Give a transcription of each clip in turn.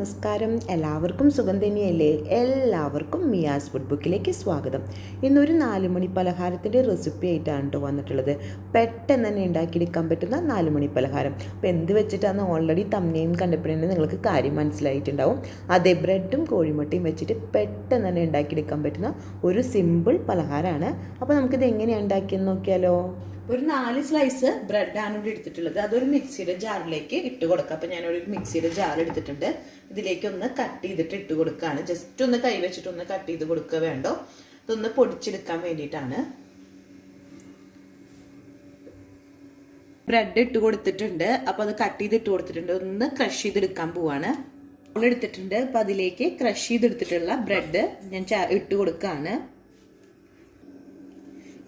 നമസ്കാരം. എല്ലാവർക്കും സുഖം തന്നെയല്ലേ? എല്ലാവർക്കും മിയാസ് ഫുഡ് ബുക്കിലേക്ക് സ്വാഗതം. ഇന്നൊരു 4 മണി പലഹാരത്തിൻ്റെ റെസിപ്പി ആയിട്ടാണ് കേട്ടോ വന്നിട്ടുള്ളത്. പെട്ടെന്ന് തന്നെ ഉണ്ടാക്കിയെടുക്കാൻ പറ്റുന്ന 4 മണി പലഹാരം. അപ്പോൾ എന്ത് വെച്ചിട്ടാണ് ഓൾറെഡി തമ്മനെയും കണ്ടപ്പോഴേ നിങ്ങൾക്ക് കാര്യം മനസ്സിലായിട്ടുണ്ടാവും. അതേ, ബ്രെഡും കോഴിമുട്ടയും വെച്ചിട്ട് പെട്ടെന്ന് തന്നെ ഉണ്ടാക്കിയെടുക്കാൻ പറ്റുന്ന ഒരു സിമ്പിൾ പലഹാരമാണ്. അപ്പോൾ നമുക്കിത് എങ്ങനെയാണ് ഉണ്ടാക്കിയെന്ന് നോക്കിയാലോ? ഒരു 4 സ്ലൈസ് ബ്രെഡാണ് ഇവിടെ എടുത്തിട്ടുള്ളത്. അതൊരു മിക്സിയുടെ ജാറിലേക്ക് ഇട്ട് കൊടുക്കുക. അപ്പോൾ ഞാനൊരു മിക്സിയുടെ ജാർ എടുത്തിട്ടുണ്ട്. ഇതിലേക്ക് ഒന്ന് കട്ട് ചെയ്തിട്ട് ഇട്ട് കൊടുക്കുകയാണ്. ജസ്റ്റ് ഒന്ന് കൈ വെച്ചിട്ട് ഒന്ന് കട്ട് ചെയ്ത് കൊടുക്കുക വേണ്ടോ. ഇതൊന്ന് പൊടിച്ചെടുക്കാൻ വേണ്ടിയിട്ടാണ്. ബ്രെഡ് ഇട്ട് കൊടുത്തിട്ടുണ്ട്. അപ്പോൾ അത് കട്ട് ചെയ്ത് ഇട്ട് കൊടുത്തിട്ടുണ്ട്. ഒന്ന് ക്രഷ് ചെയ്തെടുക്കാൻ പോവാണ്. എടുത്തിട്ടുണ്ട്. അപ്പോൾ അതിലേക്ക് ക്രഷ് ചെയ്തെടുത്തിട്ടുള്ള ബ്രെഡ് ഞാൻ ഇട്ട് കൊടുക്കുകയാണ്.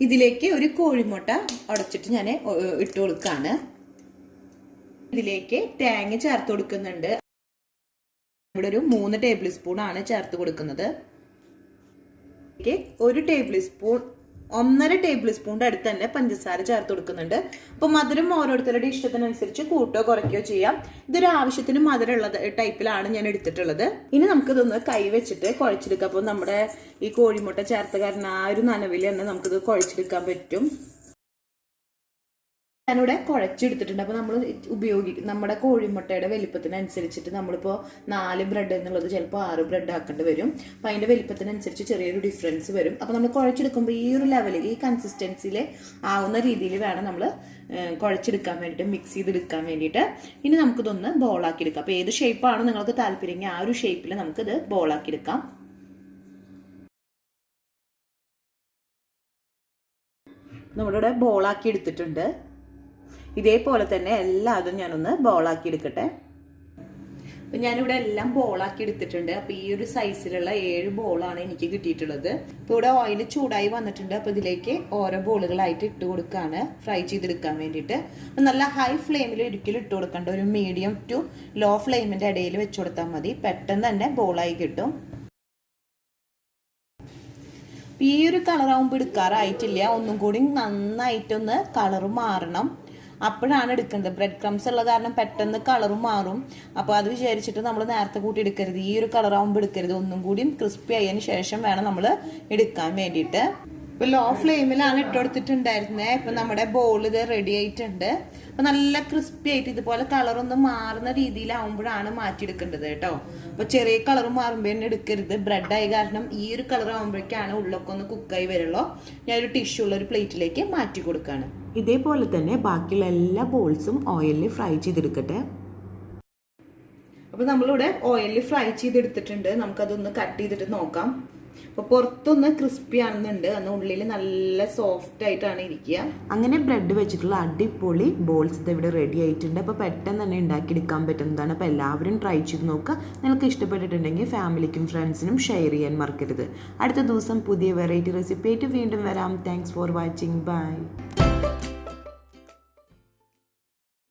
ഇതിലേക്ക് ഒരു കോഴിമുട്ട ഉടച്ചിട്ട് ഞാൻ ഇട്ട് കൊടുക്കുകയാണ്. ഇതിലേക്ക് തേങ്ങ ചേർത്ത് കൊടുക്കുന്നുണ്ട്. ഇവിടെ ഒരു 3 ടേബിൾ സ്പൂൺ ആണ് ചേർത്ത് കൊടുക്കുന്നത്. ഒരു ടേബിൾ സ്പൂൺ 1.5 ടേബിൾ സ്പൂണിന്റെ അടുത്ത് തന്നെ പഞ്ചസാര ചേർത്ത് കൊടുക്കുന്നുണ്ട്. അപ്പോൾ മധുരം ഓരോരുത്തരുടെ ഇഷ്ടത്തിനനുസരിച്ച് കൂട്ടോ കുറയ്ക്കോ ചെയ്യാം. ഇതൊരു ആവശ്യത്തിന് മധുരമുള്ള ടൈപ്പിലാണ് ഞാൻ എടുത്തിട്ടുള്ളത്. ഇനി നമുക്കിതൊന്ന് കൈ വെച്ചിട്ട് കുഴച്ചെടുക്കാം. അപ്പോൾ നമ്മുടെ ഈ കോഴിമുട്ട ചേർത്ത കാരണം ആ ഒരു നനവിൽ തന്നെ നമുക്കിത് കുഴച്ചെടുക്കാൻ പറ്റും. ഞാനിവിടെ കുഴച്ചെടുത്തിട്ടുണ്ട്. അപ്പോൾ നമ്മൾ നമ്മുടെ കോഴിമുട്ടയുടെ വലിപ്പത്തിനനുസരിച്ചിട്ട് നമ്മളിപ്പോൾ 4 ബ്രെഡ് എന്നുള്ളത് ചിലപ്പോൾ 6 ബ്രെഡ് ആക്കേണ്ടി വരും. അപ്പോൾ അതിൻ്റെ വലിപ്പത്തിനനുസരിച്ച് ചെറിയൊരു ഡിഫറൻസ് വരും. അപ്പോൾ നമ്മൾ കുഴച്ചെടുക്കുമ്പോൾ ഈ ഒരു ലെവലിൽ, ഈ കൺസിസ്റ്റൻസിയിൽ ആവുന്ന രീതിയിൽ വേണം നമ്മൾ കുഴച്ചെടുക്കാൻ വേണ്ടിയിട്ട്, മിക്സ് ചെയ്തെടുക്കാൻ വേണ്ടിയിട്ട്. ഇനി നമുക്കിതൊന്ന് ബോളാക്കി എടുക്കാം. അപ്പോൾ ഏത് ഷേപ്പാണ് നിങ്ങൾക്ക് താല്പര്യമെങ്കിൽ ആ ഒരു ഷേപ്പിൽ നമുക്കിത് ബോളാക്കി എടുക്കാം. നമ്മളിവിടെ ബോളാക്കി എടുത്തിട്ടുണ്ട്. ഇതേപോലെ തന്നെ എല്ലാതും ഞാനൊന്ന് ബോളാക്കി എടുക്കട്ടെ. അപ്പം ഞാനിവിടെ എല്ലാം ബോളാക്കി എടുത്തിട്ടുണ്ട്. അപ്പോൾ ഈ ഒരു സൈസിലുള്ള 7 ബോളാണ് എനിക്ക് കിട്ടിയിട്ടുള്ളത്. ഇപ്പോൾ ഇവിടെ ഓയിൽ ചൂടായി വന്നിട്ടുണ്ട്. അപ്പോൾ ഇതിലേക്ക് ഓരോ ബോളുകളായിട്ട് ഇട്ട് കൊടുക്കുകയാണ്, ഫ്രൈ ചെയ്തെടുക്കാൻ വേണ്ടിയിട്ട്. അപ്പം നല്ല ഹൈ ഫ്ലെയിമിൽ ഒരിക്കലും ഇട്ട് കൊടുക്കേണ്ട, ഒരു മീഡിയം ടു ലോ ഫ്ലെയിമിൻ്റെ ഇടയിൽ വെച്ച് കൊടുത്താൽ മതി. പെട്ടെന്ന് തന്നെ ബോളായി കിട്ടും. ഈ ഒരു കളറാകുമ്പോൾ എടുക്കാറായിട്ടില്ല. ഒന്നും കൂടി നന്നായിട്ടൊന്ന് കളറ് മാറണം. അപ്പോഴാണ് എടുക്കേണ്ടത്. ബ്രെഡ് ക്രംസ് ഉള്ള കാരണം പെട്ടെന്ന് കളറും മാറും. അപ്പോൾ അത് വിചാരിച്ചിട്ട് നമ്മൾ നേരത്തെ കൂട്ടി എടുക്കരുത്. ഈ ഒരു കളറാകുമ്പോൾ എടുക്കരുത്. ഒന്നും കൂടി ക്രിസ്പി ആയതിനു ശേഷം വേണം നമ്മൾ എടുക്കാൻ വേണ്ടിയിട്ട്. ഇപ്പോൾ ലോ ഫ്ലെയിമിലാണ് ഇട്ട് കൊടുത്തിട്ടുണ്ടായിരുന്നത്. ഇപ്പം നമ്മുടെ ബോൾ ഇത് റെഡി ആയിട്ടുണ്ട്. അപ്പോൾ നല്ല ക്രിസ്പി ആയിട്ട് ഇതുപോലെ കളറൊന്ന് മാറുന്ന രീതിയിലാവുമ്പോഴാണ് മാറ്റിയെടുക്കേണ്ടത് കേട്ടോ. അപ്പോൾ ചെറിയ കളർ മാറുമ്പോൾ തന്നെ എടുക്കരുത്. ബ്രെഡായി കാരണം ഈ ഒരു കളർ ആകുമ്പോഴേക്കാണ് ഉള്ളൊക്കെ ഒന്ന് കുക്കായി വരുള്ളൂ. ഞാനൊരു ടിഷ്യൂ ഉള്ള ഒരു പ്ലേറ്റിലേക്ക് മാറ്റി കൊടുക്കുകയാണ്. ഇതേപോലെ തന്നെ ബാക്കിയുള്ള എല്ലാ ബോൾസും ഓയിലിൽ ഫ്രൈ ചെയ്തെടുക്കട്ടെ. അപ്പോൾ നമ്മളിവിടെ ഓയിലിൽ ഫ്രൈ ചെയ്തെടുത്തിട്ടുണ്ട്. നമുക്കതൊന്ന് കട്ട് ചെയ്തിട്ട് നോക്കാം. അപ്പോൾ പുറത്തൊന്ന് ക്രിസ്പി ആണെന്നുണ്ട്, അന്ന് ഉള്ളിൽ നല്ല സോഫ്റ്റ് ആയിട്ടാണ് ഇരിക്കുക. അങ്ങനെ ബ്രെഡ് വെച്ചിട്ടുള്ള അടിപൊളി ബോൾസ് ഇവിടെ റെഡി ആയിട്ടുണ്ട്. അപ്പോൾ പെട്ടെന്ന് തന്നെ ഉണ്ടാക്കിയെടുക്കാൻ പറ്റുന്നതാണ്. അപ്പോൾ എല്ലാവരും ട്രൈ ചെയ്ത് നോക്കുക. നിങ്ങൾക്ക് ഇഷ്ടപ്പെട്ടിട്ടുണ്ടെങ്കിൽ ഫാമിലിക്കും ഫ്രണ്ട്സിനും ഷെയർ ചെയ്യാൻ മറക്കരുത്. അടുത്ത ദിവസം പുതിയ വെറൈറ്റി റെസിപ്പി ആയിട്ട് വീണ്ടും വരാം. Thanks for watching. ബൈ.